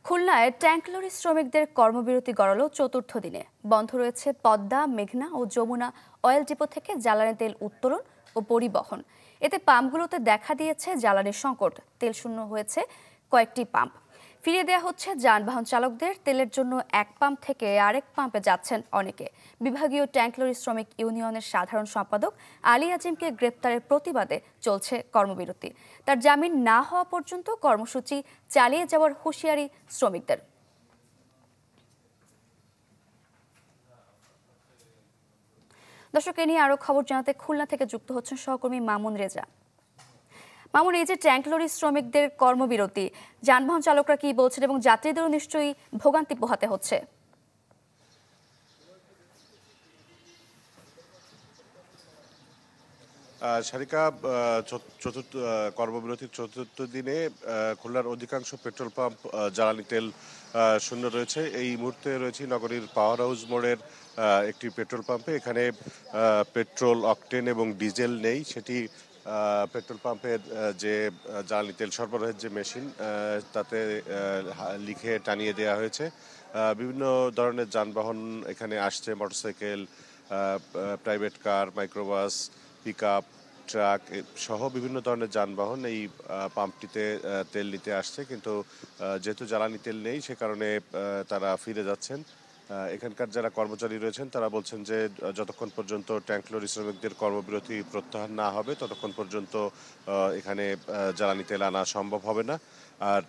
খুলনায় tank lorry শ্রমিকদের কর্মবিরতি গড়ালো চতুর্থ দিনে। বন্ধ রয়েছে পদ্মা, মেঘনা ও যমুনা অয়েল ডিপো থেকে জ্বালানি তেল উত্তোলন ও পরিবহন। এতে পাম্পগুলোতে দেখা দিয়েছে জ্বালানির সংকট। তেল শূন্য হয়েছে কয়েকটি পাম্প। ফিরিয়ে দেওয়া হচ্ছে যানবাহন চালকদের। তেলের জন্য এক পাম্প থেকে আরেক পাম্পে যাচ্ছেন অনেকে। বিভাগীয় ট্যাংক লরি শ্রমিক ইউনিয়নের সাধারণ সম্পাদক আলী আজিমকে গ্রেপ্তারের প্রতিবাদে চলছে কর্মবিরতি। তার জামিন না হওয়া পর্যন্ত কর্মসূচি চালিয়ে যাওয়ার হুঁশিয়ারি শ্রমিকদের। দর্শক, এ নিয়ে আরো খবর জানাতে খুলনা থেকে যুক্ত হচ্ছেন সহকর্মী মামুন রেজা। মামুন, এই যে ট্যাংক লরি শ্রমিকদের কর্মবিরতি, যানবাহন চালকরা কি বলছেন এবং যাত্রীদেরও নিশ্চয়ই ভোগান্তি পোহাতে হচ্ছে? সারিকা, চতুর্থ কর্মবিরতির চতুর্থ দিনে খুলনার অধিকাংশ পেট্রোল পাম্প জ্বালানি তেল শূন্য রয়েছে। এই মুহূর্তে রয়েছে নগরীর পাওয়ার হাউস মোড়ের একটি পেট্রোল পাম্পে। এখানে পেট্রোল, অকটেন এবং ডিজেল নেই। সেটি পেট্রোল পাম্পের যে জ্বালানি তেল সরবরাহের যে মেশিন, তাতে লিখে টানিয়ে দেওয়া হয়েছে। বিভিন্ন ধরনের যানবাহন এখানে আসছে, motorcycle, private car, microbus, pickup, truck সহ বিভিন্ন ধরনের যানবাহন এই পাম্পটিতে তেল নিতে আসছে। কিন্তু যেহেতু জ্বালানি তেল নেই, সে কারণে তারা ফিরে যাচ্ছেন। এখানকার যারা কর্মচারী রয়েছেন তারা বলছেন যে যতক্ষণ পর্যন্ত ট্যাংক লরি শ্রমিকদের কর্মবিরতি প্রত্যাহার না হবে ততক্ষণ পর্যন্ত এখানে জ্বালানি তেল আনা সম্ভব হবে না। আর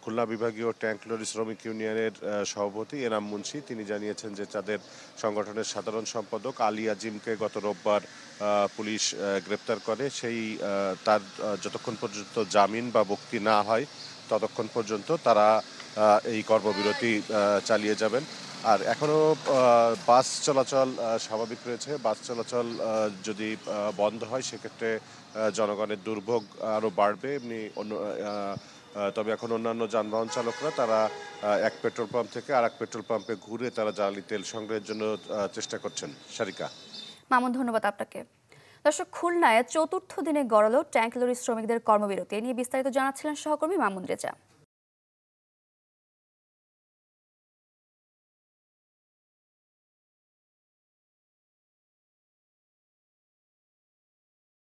খুলনা বিভাগীয় ট্যাংক লরি শ্রমিক ইউনিয়নের সভাপতি এনাম মুন্সি তিনি জানিয়েছেন যে তাদের সংগঠনের সাধারণ সম্পাদক আলী আজিমকে গত রোববার পুলিশ গ্রেপ্তার করে। সেই তার যতক্ষণ পর্যন্ত জামিন বা মুক্তি না হয় ততক্ষণ পর্যন্ত তারা এই কর্মবিরতি চালিয়ে যাবেন। আর এখনো বাস চলাচল স্বাভাবিক রয়েছে। বাস চলাচল যদি বন্ধ হয় সেক্ষেত্রে জনগণের দুর্ভোগ আরও বাড়বে। এমনি তবে এখন অন্যান্য যানবাহন চালকরা তারা এক পেট্রোল পাম্প থেকে আরেক পেট্রোল পাম্পে ঘুরে তারা জ্বালানি তেল সংগ্রহের জন্য চেষ্টা করছেন। সারিকা। মামুন, ধন্যবাদ আপনাকে। দর্শক, খুলনায় চতুর্থ দিনে গড়ালো ট্যাংক লরি শ্রমিকদের কর্মবিরতি। এ নিয়ে বিস্তারিত জানাচ্ছিলেন সহকর্মী মামুন রেজা।